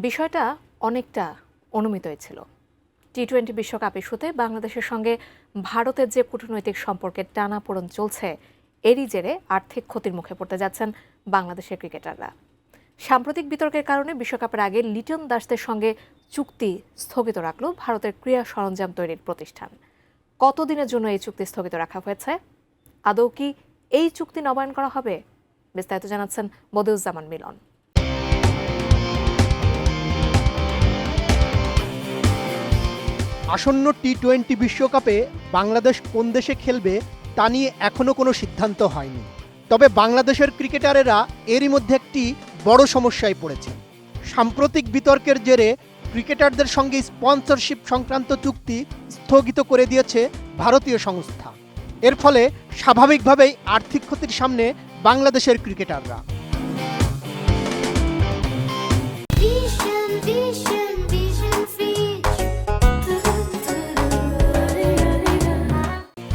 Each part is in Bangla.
বিষয়টা অনেকটা অনুমিতই ছিল। টি-20 বিশ্বকাপ ইস্যুতে বাংলাদেশের সঙ্গে ভারতের যে কূটনৈতিক সম্পর্কের টানাপোড়েন চলছে, এরই জেরে আর্থিক ক্ষতির মুখে পড়তে যাচ্ছেন বাংলাদেশের ক্রিকেটাররা। সাম্প্রতিক বিতর্কের কারণে বিশ্বকাপের আগে লিটন দাসদের সঙ্গে চুক্তি স্থগিত রাখল ভারতের ক্রীড়া সরঞ্জাম তৈরির প্রতিষ্ঠান। কতদিনের জন্য এই চুক্তি স্থগিত রাখা হয়েছে? আদৌ কি এই চুক্তি নবায়ন করা হবে? বিস্তারিত জানাচ্ছেন বদিউজ্জামান মিলন। আসন্ন টি-20 বিশ্বকাপে বাংলাদেশ কোন দেশে খেলবে তা নিয়ে এখনও কোনো সিদ্ধান্ত হয়নি। তবে বাংলাদেশের ক্রিকেটারেরা এরই মধ্যে একটি বড় সমস্যায় পড়েছে। সাম্প্রতিক বিতর্কের জেরে ক্রিকেটারদের সঙ্গে স্পন্সরশিপ সংক্রান্ত চুক্তি স্থগিত করে দিয়েছে ভারতীয় সংস্থা। এর ফলে স্বাভাবিকভাবেই আর্থিক ক্ষতির সামনে বাংলাদেশের ক্রিকেটাররা।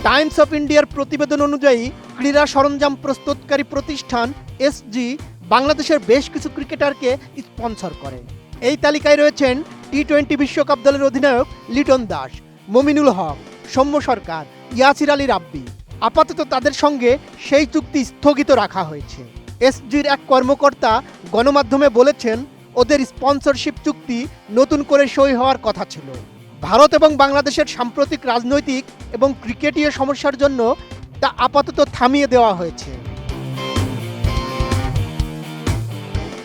টাইমস অফ ইন্ডিয়ার প্রতিবেদন অনুযায়ী ক্রীড়া সরঞ্জাম প্রস্তুতকারী প্রতিষ্ঠান এসজি বাংলাদেশের বেশ কিছু ক্রিকেটারকে স্পন্সর করে। এই তালিকায় রয়েছেন টি-20 বিশ্বকাপ দলের অধিনায়ক লিটন দাস, মমিনুল হক, সৌম্য সরকার, ইয়াসির আলী রাব্বি। আপাতত তাদের সঙ্গে সেই চুক্তি স্থগিত রাখা হয়েছে। এসজির এক কর্মকর্তা গণমাধ্যমে বলেছেন, ওদের স্পন্সরশিপ চুক্তি নতুন করে সই হওয়ার কথা ছিল। ভারত এবং বাংলাদেশের সাম্প্রতিক রাজনৈতিক এবং ক্রিকেটীয় সমস্যার জন্য তা আপাতত থামিয়ে দেওয়া হয়েছে।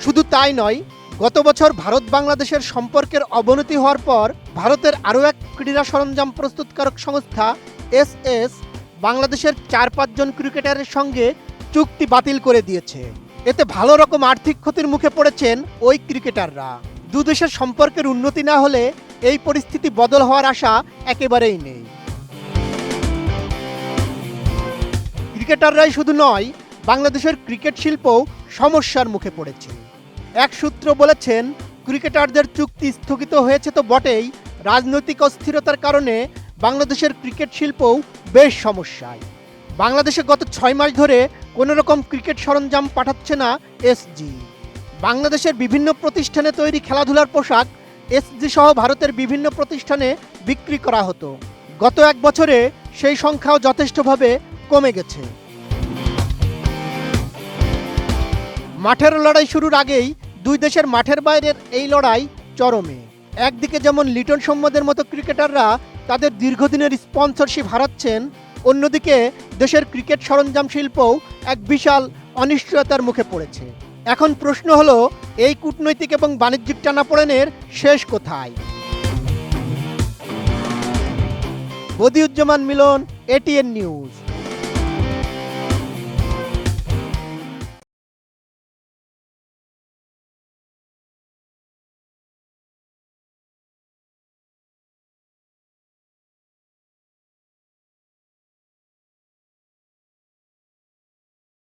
শুধু তাই নয়, গত বছর ভারত বাংলাদেশের সম্পর্কের অবনতি হওয়ার পর ভারতের আরও এক ক্রীড়া সরঞ্জাম প্রস্তুতকারক সংস্থা এসএস বাংলাদেশের 4-5 জন ক্রিকেটারের সঙ্গে চুক্তি বাতিল করে দিয়েছে। এতে ভালো রকম আর্থিক ক্ষতির মুখে পড়েছেন ওই ক্রিকেটাররা। দুদেশের সম্পর্কের উন্নতি না হলে এই পরিস্থিতি বদল হওয়ার আশা একেবারেই নেই। ক্রিকেটাররাই শুধু নয়, বাংলাদেশের ক্রিকেট শিল্পও সমস্যার মুখে পড়েছে। এক সূত্র বলেছেন, ক্রিকেটারদের চুক্তি স্থগিত হয়েছে তো বটেই, রাজনৈতিক অস্থিরতার কারণে বাংলাদেশের ক্রিকেট শিল্পও বেশ সমস্যায়। বাংলাদেশে গত 6 মাস ধরে কোনো রকম ক্রিকেট সরঞ্জাম পাঠাচ্ছে না এসজি। বাংলাদেশের বিভিন্ন প্রতিষ্ঠানে তৈরি খেলাধুলার পোশাক এসজি সহ ভারতের বিভিন্ন প্রতিষ্ঠানে বিক্রি করা হতো। গত 1 বছরে সেই সংখ্যাও যথেষ্টভাবে কমে গেছে। মাঠের লড়াই শুরুর আগেই দুই দেশের মাঠের বাইরের এই লড়াই চরমে। একদিকে যেমন লিটন সৌম্যদের মতো ক্রিকেটাররা তাদের দীর্ঘদিনের স্পন্সরশিপ হারাচ্ছেন, অন্যদিকে দেশের ক্রিকেট সরঞ্জাম শিল্পও এক বিশাল অনিশ্চয়তার মুখে পড়েছে। এখন প্রশ্ন হলো, এই কূটনৈতিক এবং বাণিজ্যিক টানাপোড়েনের শেষ কোথায়? বদিউজ্জামান মিলন, এটিএন নিউজ।